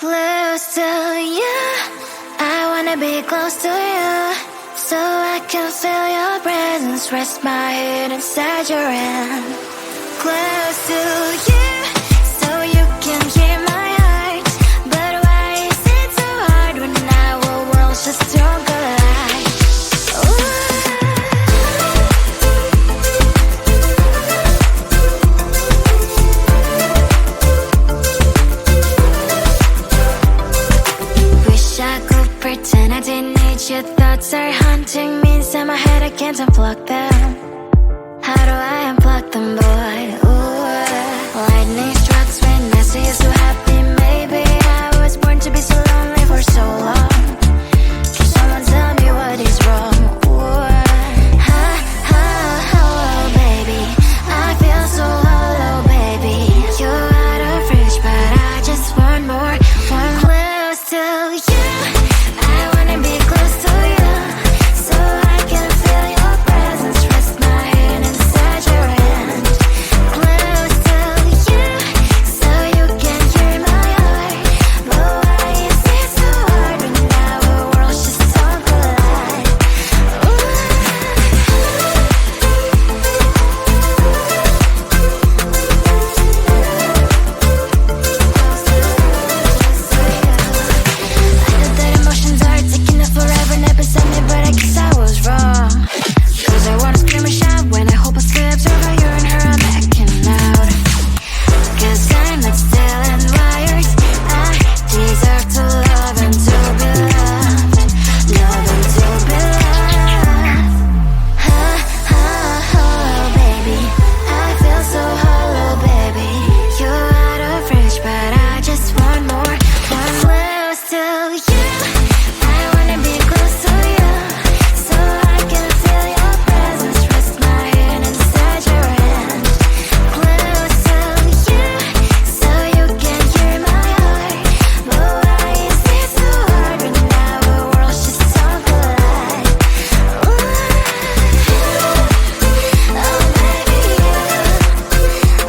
Close to you, I wanna be close to you, so I can feel your presence, rest my head inside your hand. Close to you, so you can hear my heart, but why is it so hard when our worlds just don't collide? Wish I could pretend I didn't need your thoughts are haunting me inside my head, I can't unplug them. How do I unplug them, boy? Ooh, lightning strikes when I see you so happy. Maybe I was born to be so lonely for so long. Can someone tell me what is wrong? Ooh, oh, baby, I feel so hollow, baby. You're out of reach, but I just want more, one close to you. I wanna be close to you, so I can feel your presence, rest my hand inside your hand. Close to you, so you can hear my heart, but why is it so hard when our worlds just don't collide? I know that emotions are taking up forever, never beside me, but I guess I was wrong. Cause I wanna scream and shout when I hope I slip over you and her, I'm backing out. Cause I'm not still and wired, I deserve to love and to be loved, love and to be loved. Oh, baby, I feel so hollow, baby. You're out of reach, but I just want more, one close to you. I wanna be close to you, so I can feel your presence, rest my hand inside your hand. Close to you, so you can hear my heart, but why is it so hard when our worlds just don't collide? Oh, baby,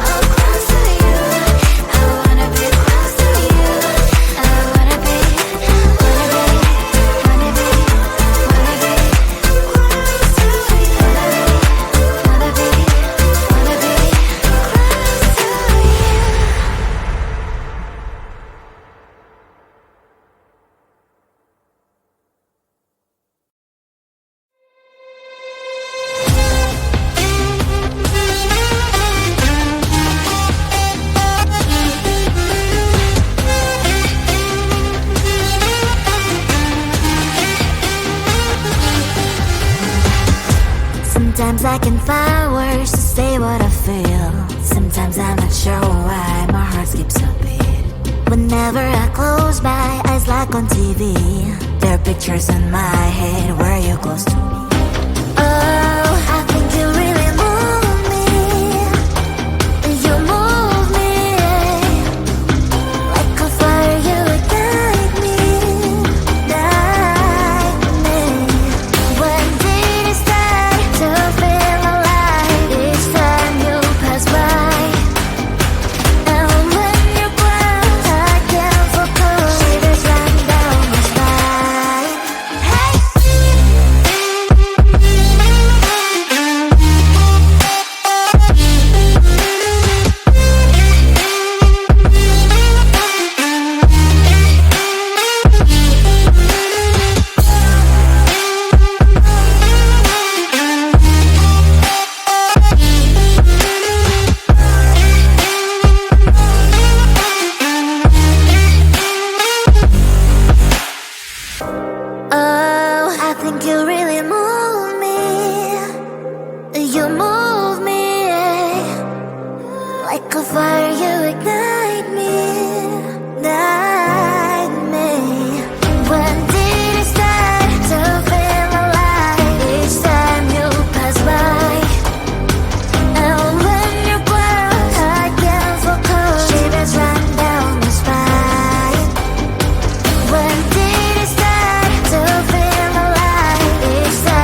oh, close to you. I wanna be close to you. I wanna be close to you. Sometimes I can find words to say what I feel. Sometimes I'm not sure why my heart skips a beat. Whenever I close my eyes like on TV, there are pictures in my head where you're close to me. Oh, I think you really move me. You move me like a fire, you ignite me, ignite me. When did it start to feel alive? Each time you pass by, and when you close, I can't focus. Shivers run down my spine. Hey. Oh, I think you really move me. You move me like a fire, you ignite me, ignite me. When did it start to feel alive? Each time you pass by, and when you close, I can't focus. Shivers run down my spine. When did it start to feel alive? Each time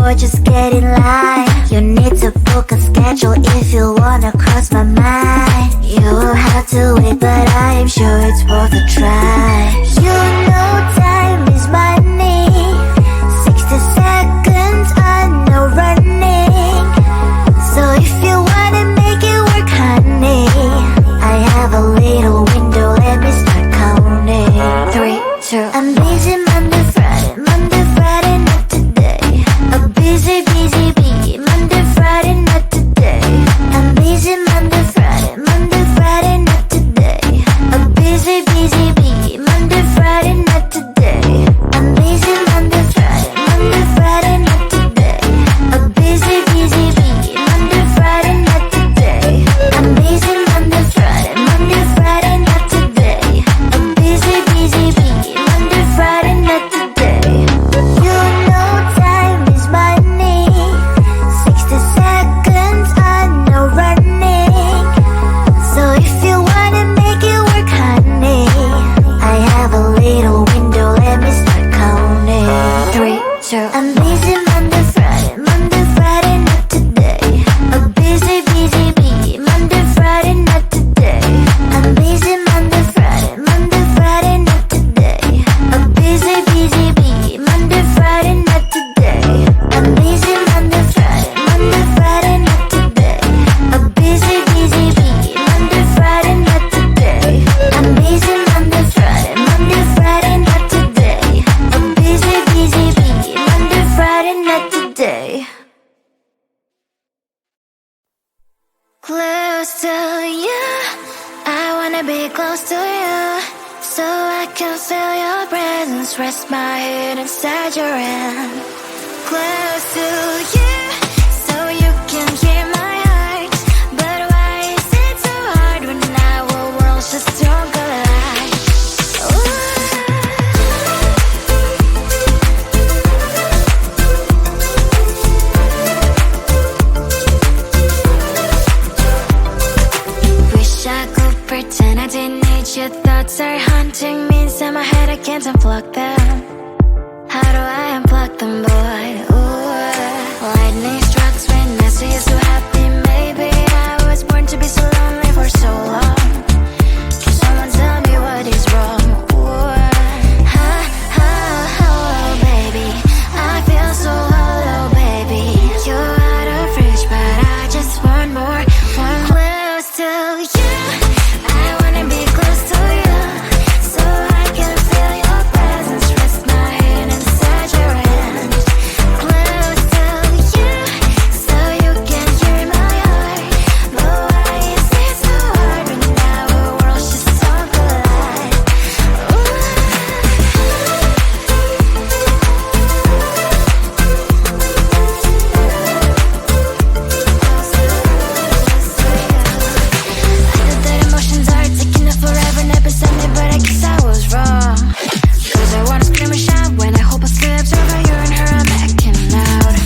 before, just get in line. You need to book a schedule if you wanna cross my mind. You will have to wait, but I am sure it's worth a try. You know time is money. 60 seconds on no running. So if you wanna make it work, honey, I have a little window, let me start counting. 3, 2, I'm busy Monday, Friday, Monday, Friday, not today. A busy, busy bee, Monday, Friday, not today. I'm busy Monday, Friday, Monday, Friday, not today. A busy, busy bee, Monday, Friday, not today. I'm busy Monday, Friday, Monday, Friday, not today. A busy, busy bee, Monday, Friday, not today. I'm busy Monday, Friday, Monday, Friday, not today. A busy, busy bee, Monday, Friday, not today. You know time is money. 60 seconds on no running. So if you wanna make it work, honey, I have a little window, let me start counting. 3, 2, I'm busy Monday, Friday, Monday, Friday, not today. A busy, busy bee, Monday, Friday, not today. I'm busy Monday, Friday, Monday, Friday, not today. A busy, busy bee, Monday, Friday, not today. I'm busy Monday, Friday, Monday, Friday, not today. A busy, busy bee, Monday, Friday, not today. I'm busy Monday, Friday, Monday, Friday, not today. A busy, busy bee, Monday, Friday, not today. Close to you, I wanna be close to you, so I can feel your presence, rest my head inside your hand. Close to you, so you can hear my heart, but why is it so hard when our worlds just don't collide? Ooh. Wish I could pretend I didn't need your thoughts are haunting me inside my head, I can't unplug them. How do I unplug them, boy? Ooh, lightning strikes when I see you so happy. Maybe I was born to be so lonely for so long. Can someone tell me what is wrong? Ooh, baby, I feel so hollow, baby. You're out of reach, but I just want more, want close to you. I wanna be close to you, so I can feel your presence, rest my head inside your hand. Close to you, so you can hear my heart, but why is it so hard when our worlds just don't collide? Ooh. I know that emotions are taking up forever, never beside me, but I guess I was wrong. Cause I wanna scream and shout when I hope I slips over you and her, I'm acting out.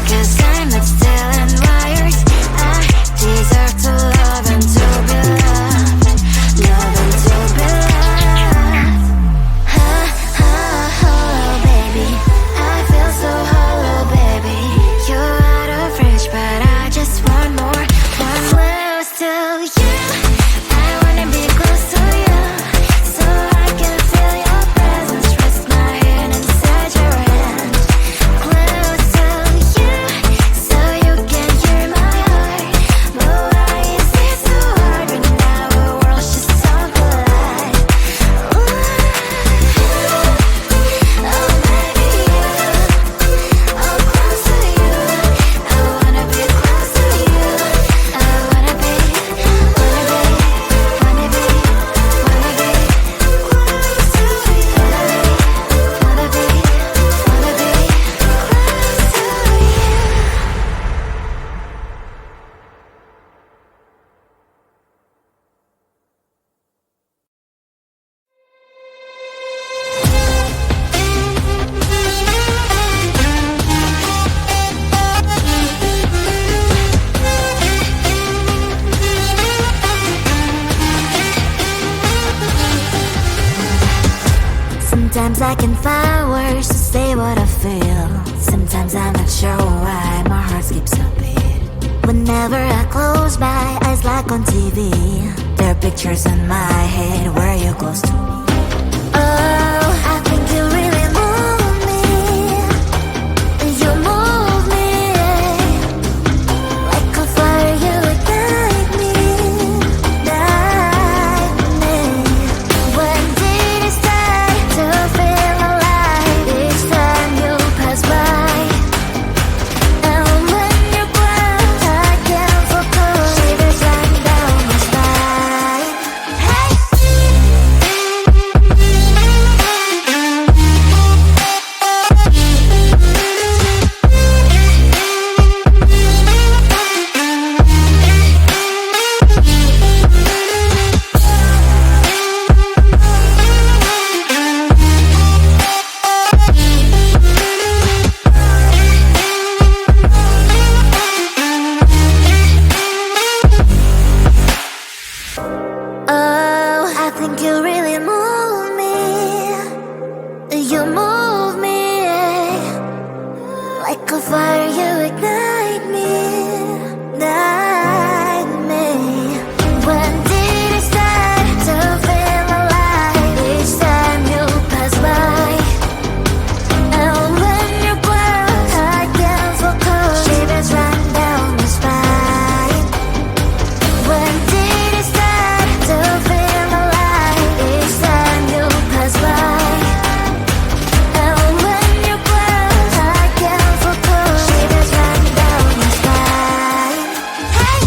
Cause I'm not still and wired. I deserve to love and to be loved, love and to be loved. Baby, I feel so hollow, baby. You're out of reach, but I just want more, want close to you. I wanna be close to you, so I can feel your presence, rest my head inside your hand. Close to you, so you can hear my heart, but why is it so hard when our worlds just don't collide? Ooh. Oh baby, oh close to you, I wanna be close to you, I wanna be, wanna be, wanna be, wanna be close to you, wanna be, wanna be close to you. Sometimes I can find words to say what I feel. Sometimes I'm not sure why my heart skips a beat. Whenever I close my eyes like on TV, there are pictures in my head where you're close to me. Oh, I think you really move me. You move me like a fire, you ignite me, ignite me. When did it start to feel alive? Each time you pass by, and when you grow, I can't focus. Shivers run down my spine. Hey. Oh, I think you really move me. You move me like a fire, you ignite me, ignite me. When did it start to feel alive? Each time you pass by, and when you grow, I can't focus. Shivers run down my spine. When did it start to feel alive? Each time you pass by, and when you grow, I can't focus. Shivers run down my spine. Hey.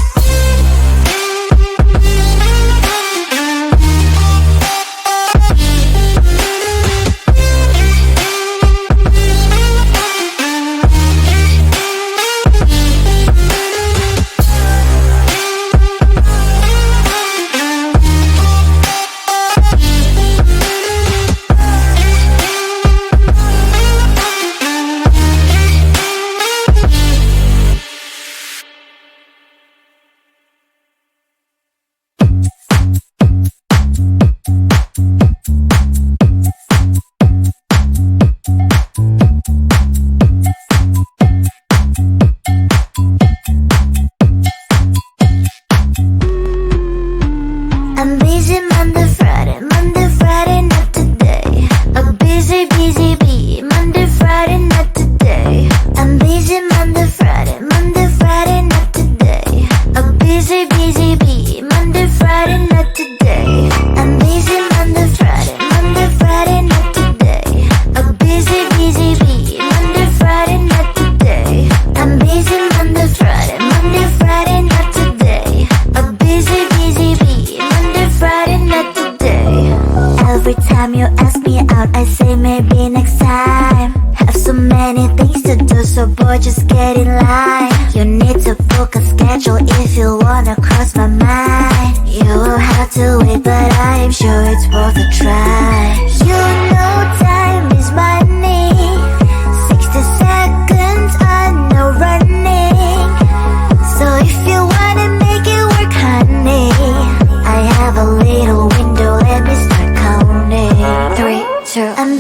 I'm busy Monday, Friday, not today. A busy, busy bee, Monday, Friday, not today. I'm busy Monday, Friday, not today. A busy, busy bee, Monday, Friday, not today. I'm busy Monday, Friday, not today. A busy, busy bee, Monday, Friday, not today. I'm busy Monday, Friday, not today. A busy, busy bee, Monday, Friday, not today. Every time you ask me out, I say maybe next time. Have so many things to do, so boy, just get in line. You need to book a schedule if you wanna cross my mind. You will have to wait, but I am sure it's worth a try. You know time is money. 60 seconds on no running. So if you wanna make it work, honey, I have a little window, let me start counting. 3, 2, I'm